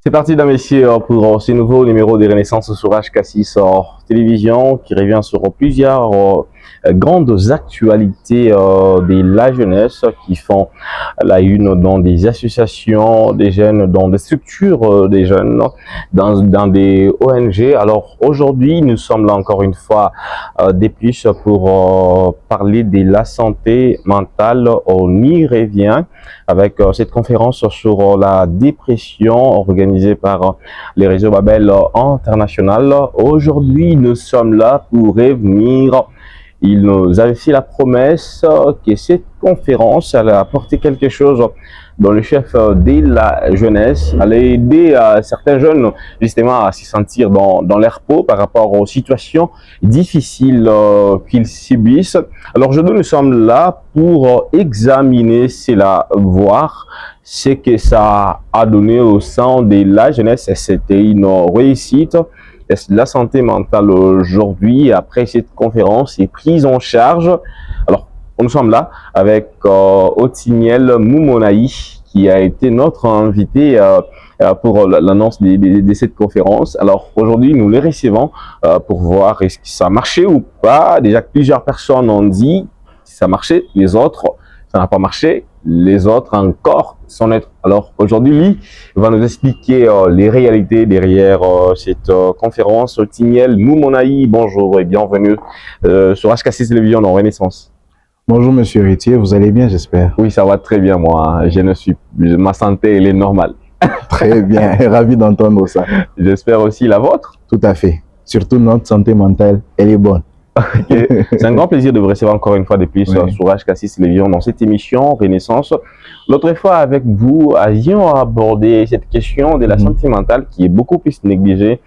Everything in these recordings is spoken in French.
C'est parti, mesdames et messieurs, pour ce nouveau numéro de Renaissance sur HK6 Télévision qui revient sur plusieurs grandes actualités de la jeunesse qui font la une dans des associations des jeunes, dans des structures des jeunes, dans des ONG. Alors aujourd'hui, nous sommes là encore une fois des plus pour parler de la santé mentale. On y revient avec cette conférence sur la dépression organisée par les réseaux Babel International. Aujourd'hui, nous sommes là pour revenir. Il nous avait fait la promesse que cette conférence allait apporter quelque chose dans le chef de la jeunesse, allait aider certains jeunes justement à se sentir dans leur peau par rapport aux situations difficiles qu'ils subissent. Alors aujourd'hui, nous sommes là pour examiner cela, voir ce que ça a donné au sein de la jeunesse. C'était une réussite. La santé mentale aujourd'hui, après cette conférence, est prise en charge. Alors, nous sommes là avec Otiniel Moumonaï, qui a été notre invité pour l'annonce de cette conférence. Alors, aujourd'hui, nous les recevons pour voir est-ce que ça a marché ou pas. Déjà, plusieurs personnes ont dit que ça marchait, les autres, ça n'a pas marché. Les autres encore sont être. Alors aujourd'hui, lui va nous expliquer les réalités derrière cette conférence. Otiniel Moumonaï, bonjour et bienvenue sur HK6 Télévision en Renaissance. Bonjour Monsieur Héritier, vous allez bien j'espère? Oui, ça va très bien moi, ma santé elle est normale. Très bien, ravi d'entendre ça. J'espère aussi la vôtre. Tout à fait, surtout notre santé mentale, elle est bonne. Okay. C'est un grand plaisir de vous recevoir encore une fois de plus sur HK6 Télévision dans cette émission Renaissance. L'autre fois avec vous, avions abordé cette question de la santé mentale qui est beaucoup plus négligée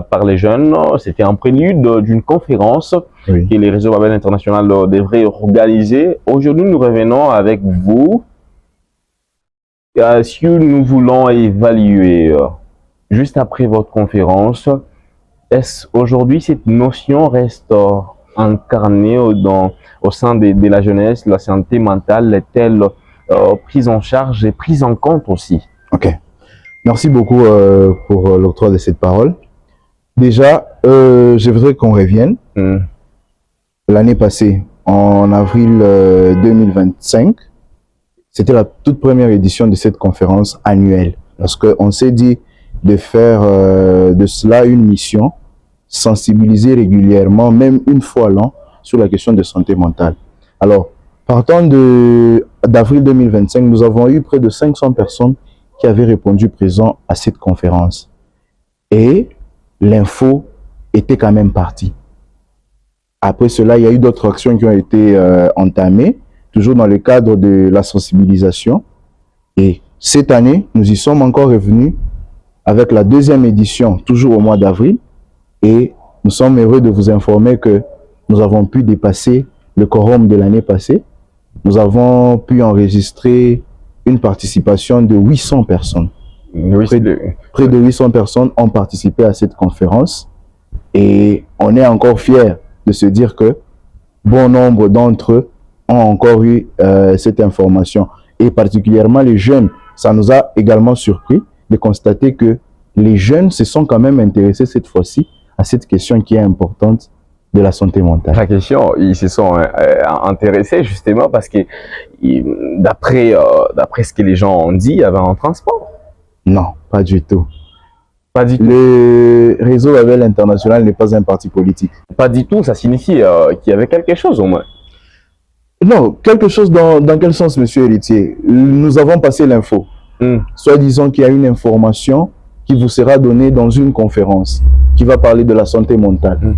par les jeunes. C'était un prélude d'une conférence que les réseaux Babel International devraient organiser. Aujourd'hui, nous revenons avec vous. Si nous voulons évaluer juste après votre conférence, est-ce aujourd'hui cette notion reste incarnée au sein de la jeunesse, la santé mentale est-elle prise en charge et prise en compte aussi? Ok, merci beaucoup pour l'octroi de cette parole. Déjà, je voudrais qu'on revienne. L'année passée, en avril 2025, c'était la toute première édition de cette conférence annuelle. Parce qu'on s'est dit de faire de cela une mission, sensibiliser régulièrement, même une fois l'an, sur la question de santé mentale. Alors, partant d'avril 2025, nous avons eu près de 500 personnes qui avaient répondu présent à cette conférence. Et l'info était quand même partie. Après cela, il y a eu d'autres actions qui ont été entamées, toujours dans le cadre de la sensibilisation. Et cette année, nous y sommes encore revenus avec la deuxième édition, toujours au mois d'avril. Et nous sommes heureux de vous informer que nous avons pu dépasser le quorum de l'année passée. Nous avons pu enregistrer une participation de 800 personnes. Près de 800 personnes ont participé à cette conférence. Et on est encore fiers de se dire que bon nombre d'entre eux ont encore eu cette information. Et particulièrement les jeunes, ça nous a également surpris de constater que les jeunes se sont quand même intéressés cette fois-ci à cette question qui est importante de la santé mentale. La question, ils se sont intéressés justement parce que d'après ce que les gens ont dit, il y avait un transport. Non, pas du tout. Pas du tout. Le réseau Babel International n'est pas un parti politique. Pas du tout, ça signifie qu'il y avait quelque chose au moins. Non, quelque chose dans quel sens, monsieur Héritier? Nous avons passé l'info. Soit disons qu'il y a une information qui vous sera donnée dans une conférence qui va parler de la santé mentale.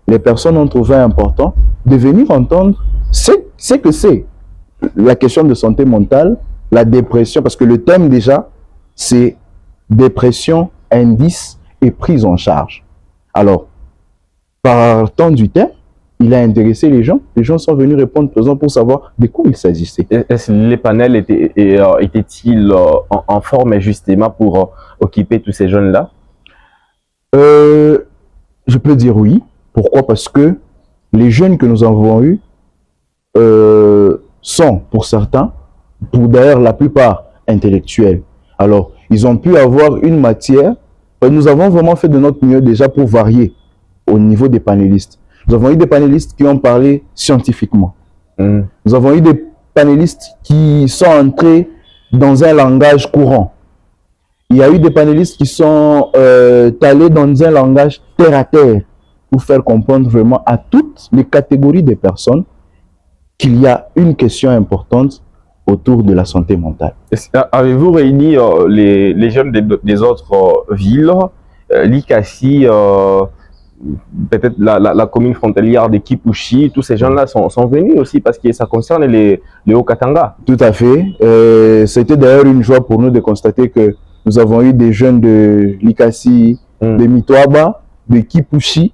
Les personnes ont trouvé important de venir entendre ce que c'est la question de santé mentale, la dépression, parce que le thème déjà, c'est dépression, indice et prise en charge. Alors, partant du thème, il a intéressé les gens sont venus répondre présent pour savoir de quoi il s'agissait. Est-ce que les panels étaient-ils en forme justement pour occuper tous ces jeunes-là? Je peux dire oui. Pourquoi? Parce que les jeunes que nous avons eus sont, pour certains, pour d'ailleurs la plupart, intellectuels. Alors, Ils ont pu avoir une matière. Nous avons vraiment fait de notre mieux déjà pour varier au niveau des panélistes. Nous avons eu des panélistes qui ont parlé scientifiquement. Nous avons eu des panélistes qui sont entrés dans un langage courant. Il y a eu des panélistes qui sont allés dans un langage terre à terre pour faire comprendre vraiment à toutes les catégories de personnes qu'il y a une question importante autour de la santé mentale. Avez-vous réuni les jeunes des autres villes, l'ICACI, peut-être la commune frontalière de Kipushi, tous ces gens-là sont venus aussi parce que ça concerne les Haut-Katanga. Tout à fait. C'était d'ailleurs une joie pour nous de constater que nous avons eu des jeunes de l'ICACI, de Mitoaba, de Kipushi,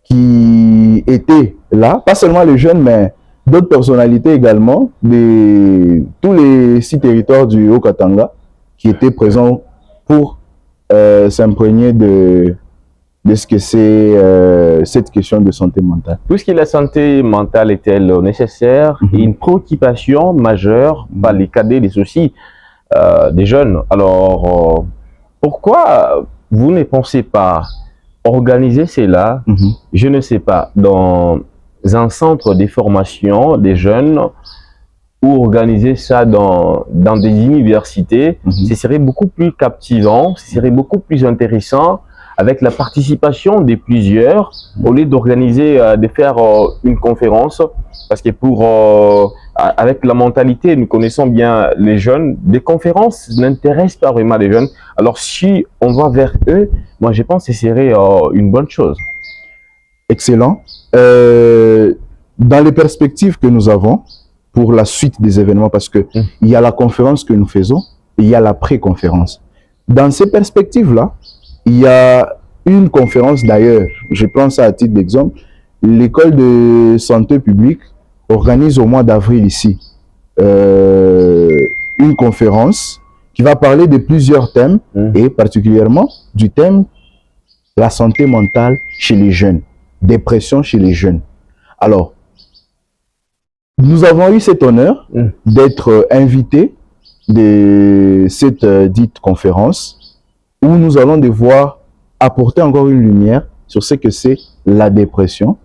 qui étaient là. Pas seulement les jeunes, mais d'autres personnalités également, de tous les 6 territoires du Haut-Katanga, qui étaient présents pour s'imprégner de ce que c'est cette question de santé mentale. Puisque la santé mentale est-elle nécessaire et une préoccupation majeure par les cadets, les soucis des jeunes, alors pourquoi vous ne pensez pas organiser cela, je ne sais pas, dans un centre de formation des jeunes ou organiser ça dans des universités? Ce serait beaucoup plus captivant, ce serait beaucoup plus intéressant avec la participation de plusieurs, au lieu d'organiser, de faire une conférence, parce que avec la mentalité, nous connaissons bien les jeunes, des conférences n'intéressent pas vraiment les jeunes. Alors si on va vers eux, moi je pense que ce serait une bonne chose. Excellent. Dans les perspectives que nous avons pour la suite des événements, parce que il y a la conférence que nous faisons, et il y a la pré-conférence. Dans ces perspectives-là, il y a une conférence d'ailleurs, je prends ça à titre d'exemple, l'école de santé publique organise au mois d'avril ici une conférence qui va parler de plusieurs thèmes et particulièrement du thème la santé mentale chez les jeunes, dépression chez les jeunes. Alors, nous avons eu cet honneur d'être invités de cette dite conférence où nous allons devoir apporter encore une lumière sur ce que c'est la dépression,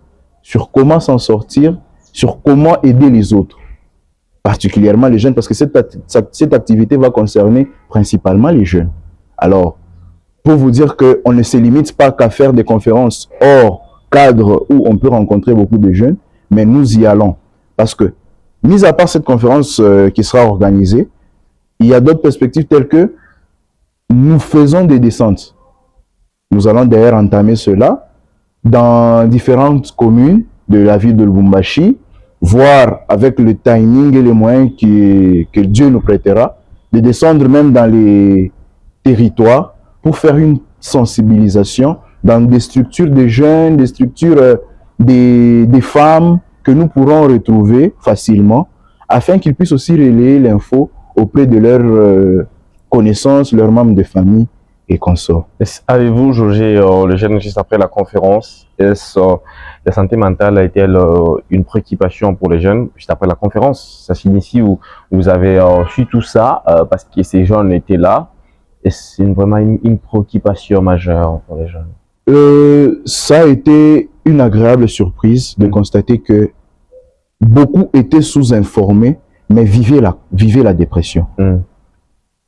sur comment s'en sortir, sur comment aider les autres, particulièrement les jeunes, parce que cette activité va concerner principalement les jeunes. Alors, pour vous dire qu'on ne se limite pas qu'à faire des conférences hors cadre où on peut rencontrer beaucoup de jeunes, mais nous y allons. Parce que, mis à part cette conférence qui sera organisée, il y a d'autres perspectives telles que nous faisons des descentes. Nous allons d'ailleurs entamer cela dans différentes communes de la ville de Lubumbashi, voir avec le timing et les moyens que Dieu nous prêtera, de descendre même dans les territoires pour faire une sensibilisation dans des structures de jeunes, des structures des femmes que nous pourrons retrouver facilement, afin qu'ils puissent aussi relayer l'info auprès de leurs connaissances, leurs membres de famille et consorts. Avez-vous jaugé le jeune juste après la conférence? Est-ce la santé mentale a été une préoccupation pour les jeunes juste après la conférence? Ça s'initie où vous avez su tout ça parce que ces jeunes étaient là. Et c'est vraiment une préoccupation majeure pour les jeunes. Ça a été une agréable surprise de constater que beaucoup étaient sous-informés, mais vivaient la dépression.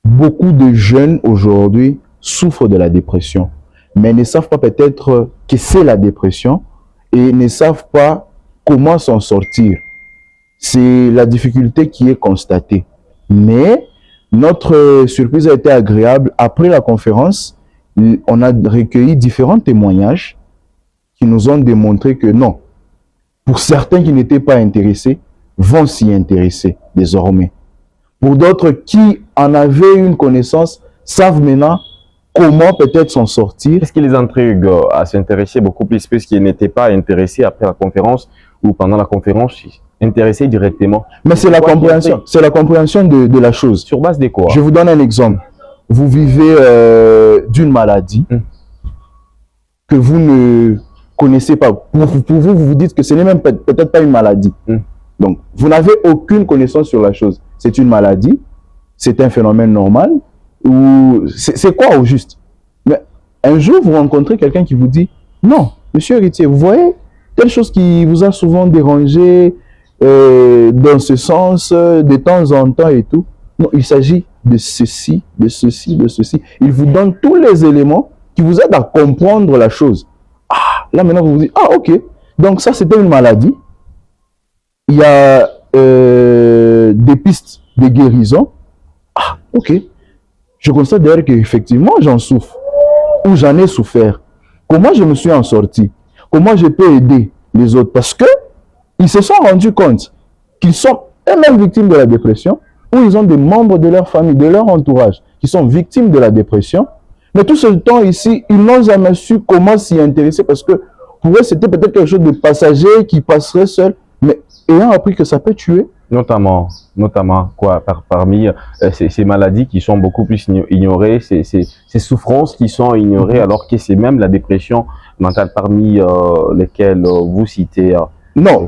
Beaucoup de jeunes aujourd'hui souffrent de la dépression, mais ne savent pas peut-être que c'est la dépression et ne savent pas comment s'en sortir. C'est la difficulté qui est constatée. Mais notre surprise a été agréable. Après la conférence, on a recueilli différents témoignages qui nous ont démontré que non, pour certains qui n'étaient pas intéressés, vont s'y intéresser désormais. Pour d'autres qui en avaient une connaissance, savent maintenant comment peut-être s'en sortir. Qu'est-ce qui les intrigue à s'intéresser beaucoup plus puisqu'ils n'étaient pas intéressés après la conférence ou pendant la conférence, intéressés directement? Mais c'est la compréhension. C'est la compréhension de la chose. Sur base de quoi? Je vous donne un exemple. Vous vivez d'une maladie que vous ne connaissez pas. Pour vous, vous dites que ce n'est même peut-être pas une maladie. Donc, vous n'avez aucune connaissance sur la chose. C'est une maladie, c'est un phénomène normal. Ou c'est quoi au juste? Mais un jour, vous rencontrez quelqu'un qui vous dit, non, monsieur héritier, vous voyez, telle chose qui vous a souvent dérangé dans ce sens, de temps en temps et tout. Non, il s'agit de ceci, de ceci, de ceci. Il vous donne tous les éléments qui vous aident à comprendre la chose. Ah, là maintenant, vous vous dites, ah, ok. Donc ça, c'était une maladie. Il y a des pistes de guérison. Ah, ok. Je constate d'ailleurs qu'effectivement, j'en souffre. Ou j'en ai souffert. Comment je me suis en sorti? Comment je peux aider les autres? Parce que ils se sont rendus compte qu'ils sont eux-mêmes victimes de la dépression, ou ils ont des membres de leur famille, de leur entourage, qui sont victimes de la dépression. Mais tout ce temps ici, ils n'ont jamais su comment s'y intéresser, parce que pour eux, c'était peut-être quelque chose de passager qui passerait seul, mais ayant appris que ça peut tuer. Notamment quoi, parmi ces maladies qui sont beaucoup plus ignorées, ces souffrances qui sont ignorées, alors que c'est même la dépression mentale parmi lesquelles vous citez. Non,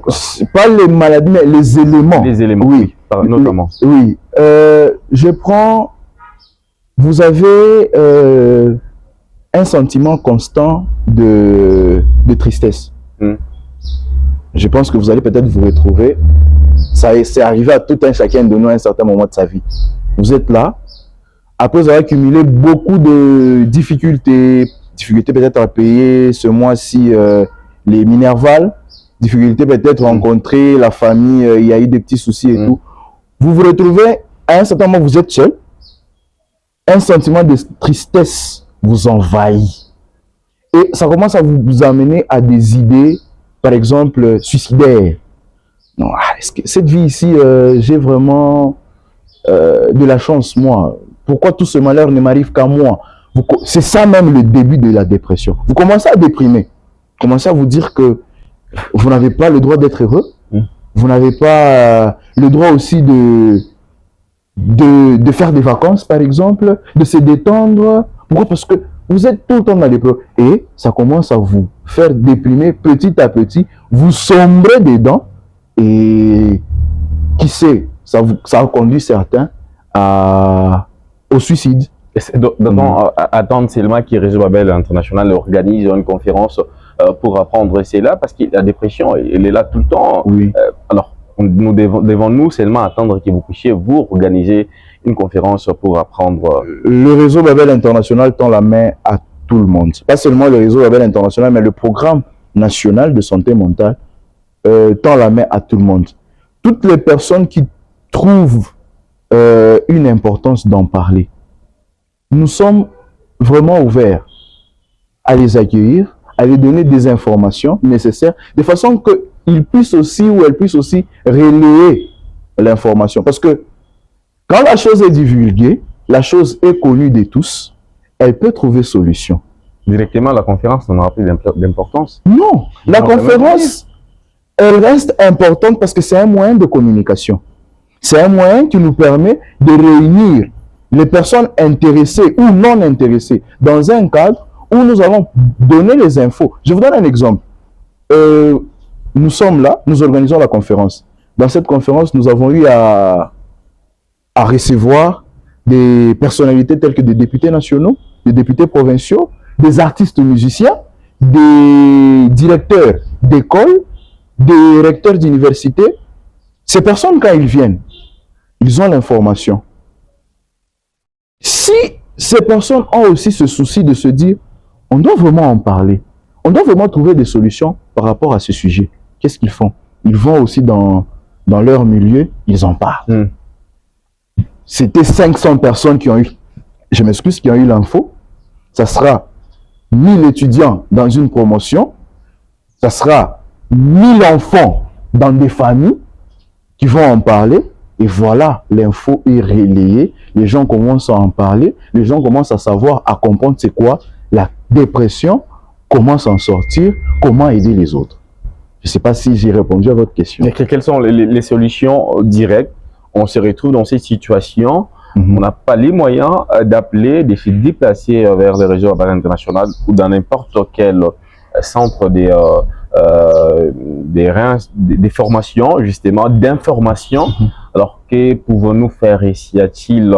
pas les maladies, mais les éléments. Les éléments, oui, notamment. Oui, je prends, vous avez un sentiment constant de tristesse. Je pense que vous allez peut-être vous retrouver. C'est arrivé à tout un chacun de nous à un certain moment de sa vie. Vous êtes là, après avoir accumulé beaucoup de difficultés peut-être à payer ce mois-ci les minervales, difficultés peut-être rencontrer la famille, il y a eu des petits soucis et tout. Vous vous retrouvez, à un certain moment, vous êtes seul. Un sentiment de tristesse vous envahit. Et ça commence à vous amener à des idées, par exemple, suicidaires. Non, est-ce que cette vie ici, j'ai vraiment de la chance, moi? Pourquoi tout ce malheur ne m'arrive qu'à moi? C'est ça même le début de la dépression. Vous commencez à déprimer. Vous commencez à vous dire que vous n'avez pas le droit d'être heureux. Vous n'avez pas le droit aussi de faire des vacances, par exemple, de se détendre. Pourquoi? Parce que vous êtes tout le temps dans les pleurs. Et ça commence à vous faire déprimer petit à petit. Vous sombrez dedans. Et qui sait, ça a conduit certains au suicide. Attendre seulement que Réseau Babel International organise une conférence pour apprendre cela, parce que la dépression, elle est là tout le temps. Oui. Alors, nous devons seulement attendre que vous puissiez vous organiser une conférence pour apprendre. Le Réseau Babel International tend la main à tout le monde. Pas seulement le Réseau Babel International, mais le Programme national de santé mentale tend la main à tout le monde. Toutes les personnes qui trouvent une importance d'en parler, nous sommes vraiment ouverts à les accueillir, à les donner des informations nécessaires, de façon qu'ils puissent aussi ou elles puissent aussi relayer l'information. Parce que quand la chose est divulguée, la chose est connue de tous, elle peut trouver solution. Directement, la conférence n'aura plus d'importance? Non, la conférence, elle reste importante parce que c'est un moyen de communication. C'est un moyen qui nous permet de réunir les personnes intéressées ou non intéressées dans un cadre où nous allons donner les infos. Je vous donne un exemple. Nous sommes là, nous organisons la conférence. Dans cette conférence, nous avons eu à recevoir des personnalités telles que des députés nationaux, des députés provinciaux, des artistes musiciens, des directeurs d'écoles, des recteurs d'université. Ces personnes, quand ils viennent, ils ont l'information. Si ces personnes ont aussi ce souci de se dire, on doit vraiment en parler, on doit vraiment trouver des solutions par rapport à ce sujet, qu'est-ce qu'ils font? Ils vont aussi dans leur milieu, ils en parlent. C'était 500 personnes qui ont eu, je m'excuse, qui ont eu l'info. Ça sera 1000 étudiants dans une promotion, ça sera 1000 enfants dans des familles qui vont en parler. Et voilà, l'info est relayée, les gens commencent à en parler, les gens commencent à savoir, à comprendre c'est quoi la dépression, comment s'en sortir, comment aider les autres. Je ne sais pas si j'ai répondu à votre question. Et quelles sont les solutions directes? On se retrouve dans cette situation, on n'a pas les moyens d'appeler, de se déplacer vers le réseau Babel International ou dans n'importe quel centre des formations, justement, d'information. Alors, que pouvons-nous faire ici? Y a-t-il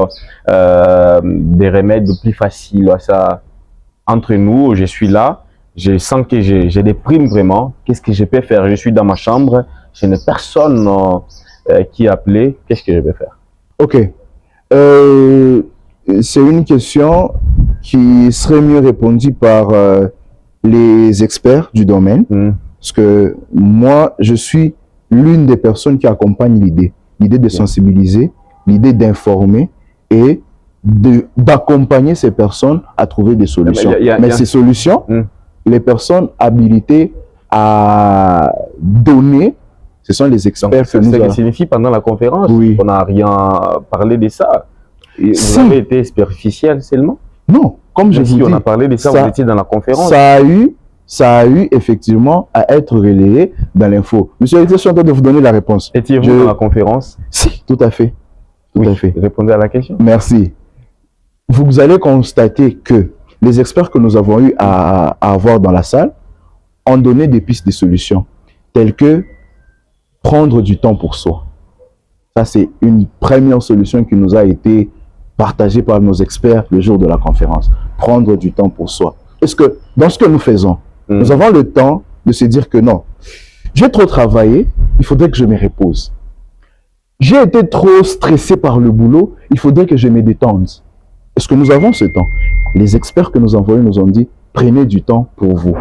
des remèdes plus faciles à ça entre nous? Je suis là, je sens que je déprime vraiment. Qu'est-ce que je peux faire? Je suis dans ma chambre, je n'ai personne qui appelé. Qu'est-ce que je vais faire? Ok. C'est une question qui serait mieux répondue par les experts du domaine. Parce que moi, je suis l'une des personnes qui accompagne l'idée. L'idée de sensibiliser, l'idée d'informer et d'accompagner ces personnes à trouver des solutions. Mais ces solutions, les personnes habilitées à donner, ce sont les experts. C'est ce que signifie pendant la conférence. On n'a rien parlé de ça. Vous avez été superficiel seulement? Non, comme je vous dis, on a parlé de ça, vous étiez dans la conférence. Ça a eu effectivement à être relayé dans l'info. Monsieur, je suis en train de vous donner la réponse. Étiez-vous dans la conférence? Si, tout à fait. Tout à fait. Répondez à la question. Merci. Vous allez constater que les experts que nous avons eu à avoir dans la salle ont donné des pistes de solutions, telles que prendre du temps pour soi. Ça, c'est une première solution qui nous a été partagée par nos experts le jour de la conférence. Prendre du temps pour soi. Est-ce que dans ce que nous faisons, nous avons le temps de se dire que non, j'ai trop travaillé, il faudrait que je me repose. J'ai été trop stressé par le boulot, il faudrait que je me détende. Est-ce que nous avons ce temps? Les experts que nous envoyons nous ont dit, prenez du temps pour vous.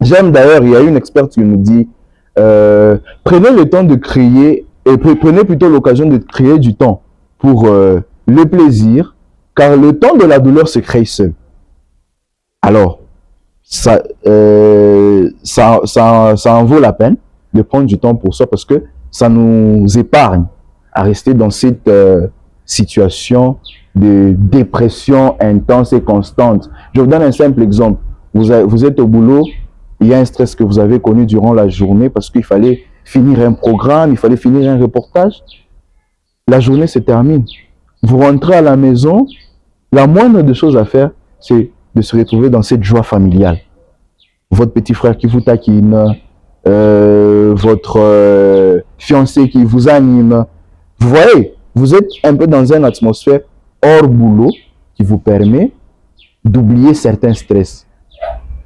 J'aime d'ailleurs, il y a une experte qui nous dit, prenez le temps de créer, et prenez plutôt l'occasion de créer du temps pour le plaisir, car le temps de la douleur se crée seul. Alors, ça en vaut la peine de prendre du temps pour soi parce que ça nous épargne à rester dans cette situation de dépression intense et constante. Je vous donne un simple exemple. Vous êtes au boulot, il y a un stress que vous avez connu durant la journée parce qu'il fallait finir un programme, il fallait finir un reportage. La journée se termine. Vous rentrez à la maison, la moindre des choses à faire, c'est de se retrouver dans cette joie familiale. Votre petit frère qui vous taquine, votre fiancé qui vous anime. Vous voyez, vous êtes un peu dans une atmosphère hors boulot qui vous permet d'oublier certains stress.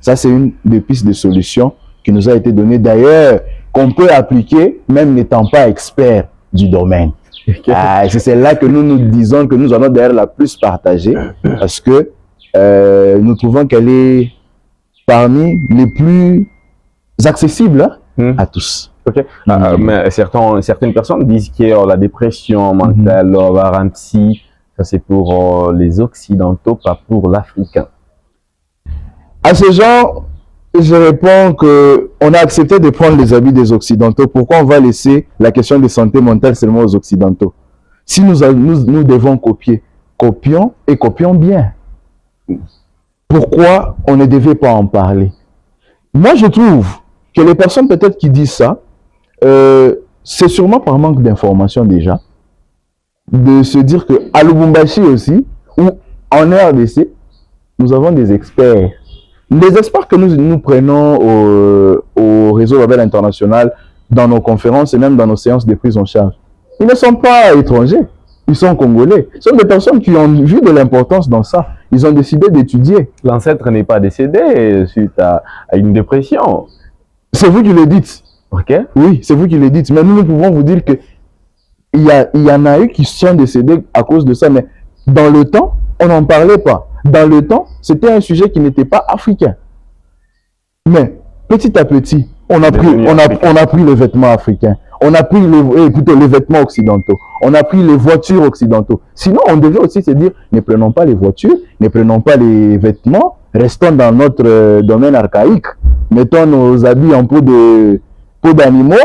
Ça, c'est une des pistes de solution qui nous a été donnée d'ailleurs, qu'on peut appliquer même n'étant pas expert du domaine. C'est celle-là que nous disons que nous allons d'ailleurs la plus partager parce que nous trouvons qu'elle est parmi les plus accessibles à tous. Mais certaines personnes disent que la dépression mentale, avoir un psy, ça c'est pour les Occidentaux, pas pour l'Africain. À ces gens, je réponds qu'on a accepté de prendre les habits des Occidentaux. Pourquoi on va laisser la question de santé mentale seulement aux Occidentaux? Si nous devons copier, copions et copions bien. Pourquoi on ne devait pas en parler? Moi, je trouve que les personnes peut-être qui disent ça, c'est sûrement par manque d'information déjà. De se dire qu'à Lubumbashi aussi, ou en RDC, nous avons des experts. Les experts que nous prenons au réseau Babel International, dans nos conférences et même dans nos séances de prise en charge, ils ne sont pas étrangers, ils sont congolais. Ce sont des personnes qui ont vu de l'importance dans ça. Ils ont décidé d'étudier. L'ancêtre n'est pas décédé suite à une dépression. C'est vous qui le dites. Ok. Oui, c'est vous qui le dites. Mais nous pouvons vous dire que il y en a eu qui sont décédés à cause de ça. Mais dans le temps, on n'en parlait pas. Dans le temps, c'était un sujet qui n'était pas africain. Mais petit à petit, on a pris les vêtements africains. On a pris plutôt les vêtements occidentaux. On a pris les voitures occidentaux. Sinon, on devait aussi se dire, ne prenons pas les voitures, ne prenons pas les vêtements, restons dans notre domaine archaïque. Mettons nos habits en peau d'animaux,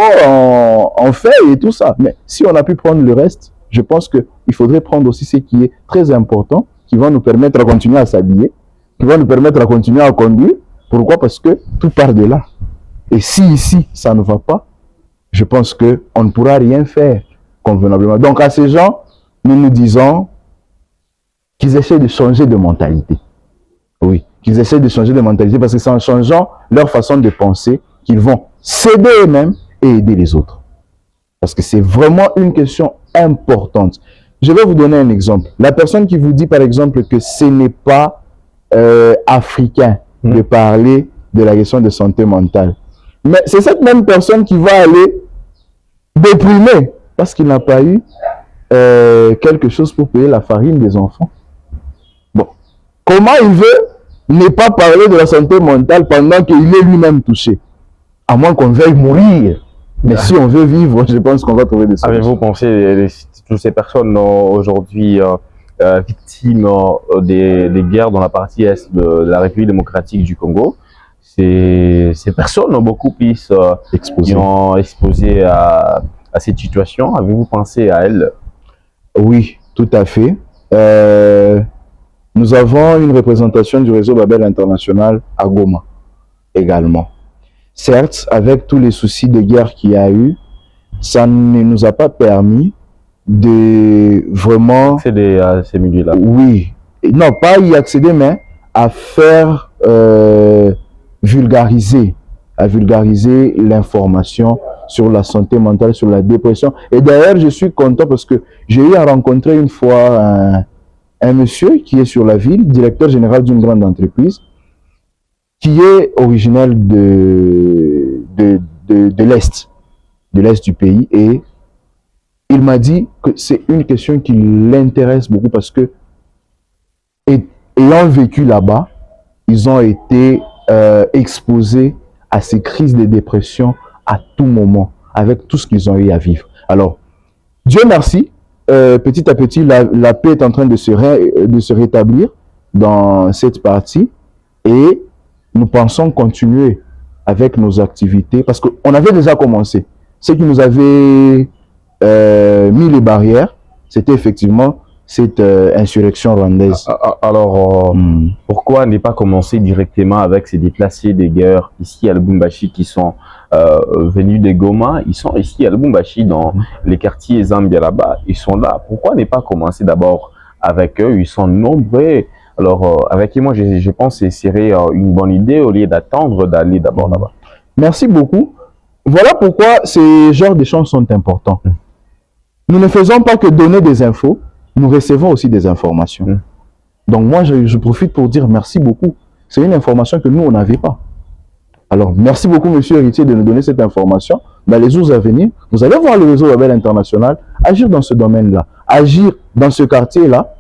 en feuilles et tout ça. Mais si on a pu prendre le reste, je pense qu'il faudrait prendre aussi ce qui est très important, qui va nous permettre de continuer à s'habiller, qui va nous permettre de continuer à conduire. Pourquoi? Parce que tout part de là. Et si ici, ça ne va pas, je pense qu'on ne pourra rien faire convenablement. Donc à ces gens, nous disons qu'ils essaient de changer de mentalité. Oui, qu'ils essaient de changer de mentalité parce que c'est en changeant leur façon de penser qu'ils vont s'aider eux-mêmes et aider les autres. Parce que c'est vraiment une question importante. Je vais vous donner un exemple. La personne qui vous dit, par exemple, que ce n'est pas africain de parler de la question de santé mentale. Mais c'est cette même personne qui va aller déprimer parce qu'il n'a pas eu quelque chose pour payer la farine des enfants. Bon, comment il veut ne pas parler de la santé mentale pendant qu'il est lui-même touché? À moins qu'on veuille mourir. Mais si on veut vivre, je pense qu'on va trouver des solutions. Avez-vous pensé toutes ces personnes aujourd'hui victimes des guerres dans la partie est de la République démocratique du Congo? Ces personnes ont beaucoup plus exposé à cette situation. Avez-vous pensé à elles? Oui, tout à fait. Nous avons une représentation du réseau Babel International à Goma également. Certes, avec tous les soucis de guerre qu'il y a eu, ça ne nous a pas permis de vraiment accéder à ces milieux-là. Oui, non, pas y accéder, mais à faire vulgariser l'information sur la santé mentale, sur la dépression. Et d'ailleurs, je suis content parce que j'ai eu à rencontrer une fois un monsieur qui est sur la ville, directeur général d'une grande entreprise, qui est originaire de l'Est du pays, et il m'a dit que c'est une question qui l'intéresse beaucoup parce que, ayant vécu là-bas, ils ont été exposés à ces crises de dépression à tout moment, avec tout ce qu'ils ont eu à vivre. Alors, Dieu merci, petit à petit, la paix est en train de se rétablir dans cette partie, et nous pensons continuer avec nos activités parce qu'on avait déjà commencé. Ce qui nous avait mis les barrières, c'était effectivement cette insurrection rwandaise. Alors, pourquoi ne pas commencer directement avec ces déplacés des guerres ici à Lubumbashi qui sont venus de Goma? Ils sont ici à Lubumbashi dans les quartiers Zambia là-bas. Ils sont là. Pourquoi ne pas commencer d'abord avec eux? Ils sont nombreux. Alors, avec moi, je pense que ce serait une bonne idée au lieu d'attendre d'aller d'abord là-bas. Merci beaucoup. Voilà pourquoi ces genres d'échanges sont importants. Nous ne faisons pas que donner des infos, nous recevons aussi des informations. Donc moi, je profite pour dire merci beaucoup. C'est une information que nous, on n'avait pas. Alors, merci beaucoup, monsieur Héritier, de nous donner cette information. Dans les jours à venir, vous allez voir le réseau Babel International agir dans ce domaine-là, agir dans ce quartier-là,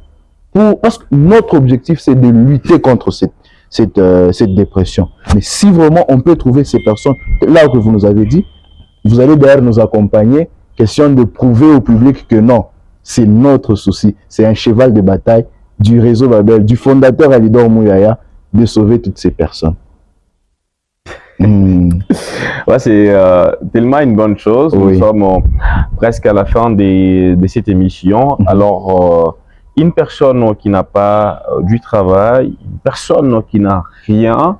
parce que notre objectif, c'est de lutter contre cette dépression. Mais si vraiment on peut trouver ces personnes, là que vous nous avez dit, vous allez d'ailleurs nous accompagner, question de prouver au public que non, c'est notre souci, c'est un cheval de bataille du réseau Babel, du fondateur Alidor Mouyaya, de sauver toutes ces personnes. Ouais, c'est tellement une bonne chose. Oui. Nous sommes presque à la fin de cette émission. Alors, une personne qui n'a pas du travail, une personne qui n'a rien,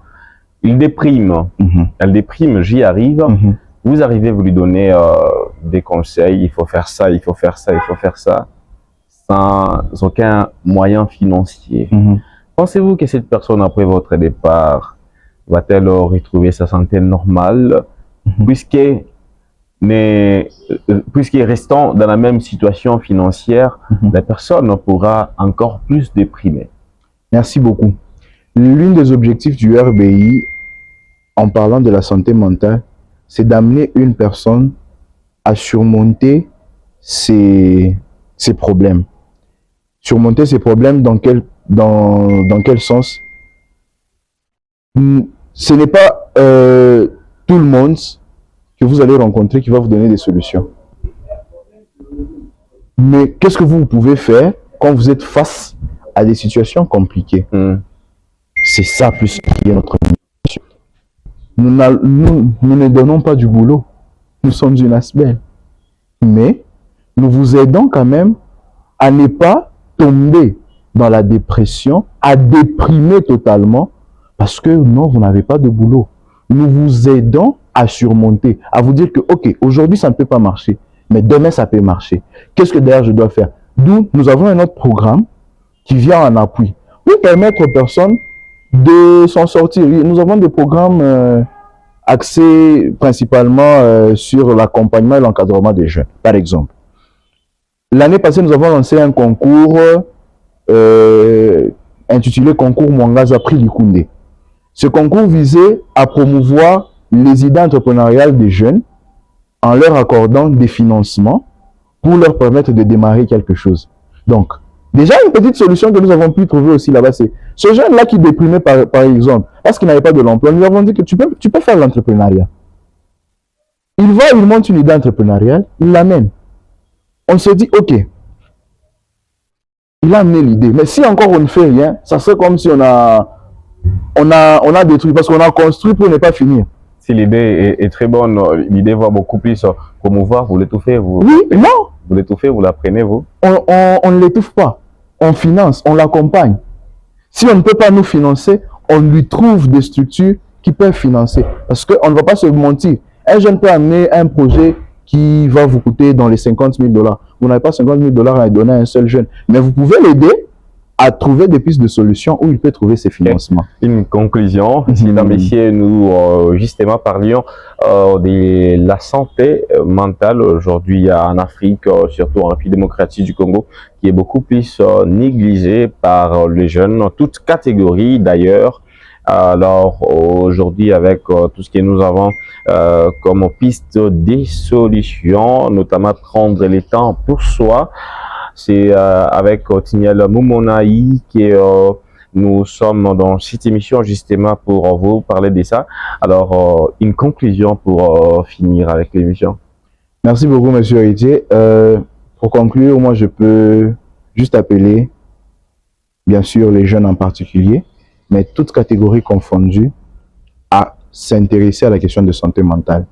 il déprime. Elle déprime, j'y arrive. Vous arrivez, vous lui donnez des conseils, il faut faire ça, il faut faire ça, il faut faire ça, sans aucun moyen financier. Pensez-vous que cette personne, après votre départ, va-t-elle retrouver sa santé normale, puisqu'elle restant dans la même situation financière, la personne pourra encore plus déprimer? Merci beaucoup. L'une des objectifs du RBI, en parlant de la santé mentale, c'est d'amener une personne à surmonter ses problèmes. Surmonter ses problèmes dans quel sens? Ce n'est pas tout le monde que vous allez rencontrer qui va vous donner des solutions. Mais qu'est-ce que vous pouvez faire quand vous êtes face à des situations compliquées? C'est ça plus qui est notre mission. Nous ne donnons pas du boulot. Nous sommes une ASBEL. Mais nous vous aidons quand même à ne pas tomber dans la dépression, à déprimer totalement, parce que non, vous n'avez pas de boulot. Nous vous aidons à surmonter, à vous dire que, ok, aujourd'hui, ça ne peut pas marcher, mais demain, ça peut marcher. Qu'est-ce que d'ailleurs je dois faire? D'où nous avons un autre programme qui vient en appui pour permettre aux personnes de s'en sortir. Nous avons des programmes axé principalement sur l'accompagnement et l'encadrement des jeunes, par exemple. L'année passée, nous avons lancé un concours intitulé Concours Mwangaza Prix Likunde. Ce concours visait à promouvoir les idées entrepreneuriales des jeunes en leur accordant des financements pour leur permettre de démarrer quelque chose. Donc, déjà une petite solution que nous avons pu trouver aussi là-bas, c'est ce jeune-là qui déprimait par exemple, parce qu'il n'avait pas de l'emploi, nous avons dit que tu peux faire l'entrepreneuriat. Il va, il monte une idée entrepreneuriale, il l'amène. On se dit, ok, il a amené l'idée, mais si encore on ne fait rien, ça serait comme si on a détruit, parce qu'on a construit pour ne pas finir. Si l'idée est très bonne, l'idée va beaucoup plus promouvoir, vous l'étouffez, vous... Oui, non. Vous l'étouffez, vous la prenez, vous? On ne l'étouffe pas. On finance, on l'accompagne. Si on ne peut pas nous financer, on lui trouve des structures qui peuvent financer. Parce qu'on ne va pas se mentir. Un jeune peut amener un projet qui va vous coûter dans les 50 000 $. Vous n'avez pas 50 000 $ à donner à un seul jeune. Mais vous pouvez l'aider à trouver des pistes de solutions où il peut trouver ses financements. Une conclusion, si messieurs, nous justement parlions de la santé mentale aujourd'hui en Afrique, surtout en République démocratique du Congo, qui est beaucoup plus négligée par les jeunes, toutes catégories d'ailleurs. Alors aujourd'hui, avec tout ce que nous avons comme piste des solutions, notamment prendre le temps pour soi, c'est avec Tiniel Moumonaï que nous sommes dans cette émission justement pour vous parler de ça. Alors, une conclusion pour finir avec l'émission. Merci beaucoup, monsieur Héritier. Pour conclure, moi, je peux juste appeler, bien sûr, les jeunes en particulier, mais toutes catégories confondues, à s'intéresser à la question de santé mentale.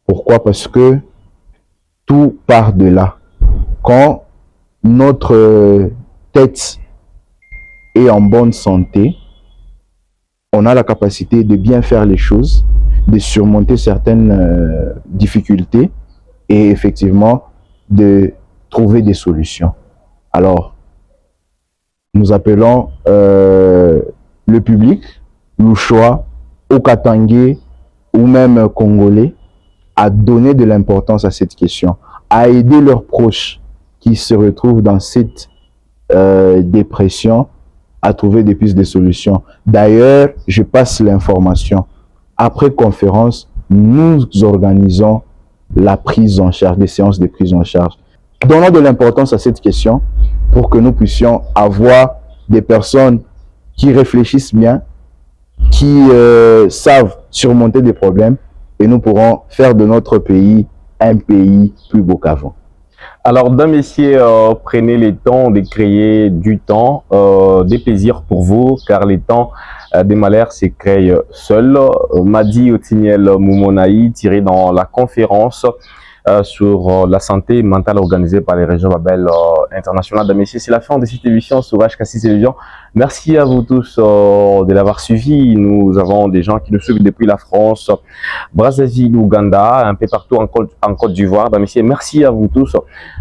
Pourquoi? Parce que tout part de là. Quand notre tête est en bonne santé, on a la capacité de bien faire les choses, de surmonter certaines difficultés et effectivement de trouver des solutions. Alors, nous appelons le public, Louchois, Okatangé ou même Congolais à donner de l'importance à cette question, à aider leurs proches qui se retrouvent dans cette dépression à trouver des pistes de solutions. D'ailleurs, je passe l'information. Après conférence, nous organisons la prise en charge, des séances de prise en charge. Donnons de l'importance à cette question pour que nous puissions avoir des personnes qui réfléchissent bien, qui savent surmonter des problèmes et nous pourrons faire de notre pays un pays plus beau qu'avant. Alors, messieurs, prenez le temps de créer du temps, des plaisirs pour vous, car les temps des malheurs se créent seuls. M'a dit Otiniel Moumonaï, tiré dans la conférence sur la santé mentale organisée par les régions Babel internationales. Messieurs, c'est la fin de cette émission sur HK6 Télévision. Merci à vous tous de l'avoir suivi. Nous avons des gens qui nous suivent depuis la France, Brazzaville, Ouganda, un peu partout en Côte d'Ivoire. Messieurs, merci à vous tous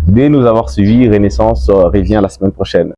de nous avoir suivis. Renaissance revient la semaine prochaine.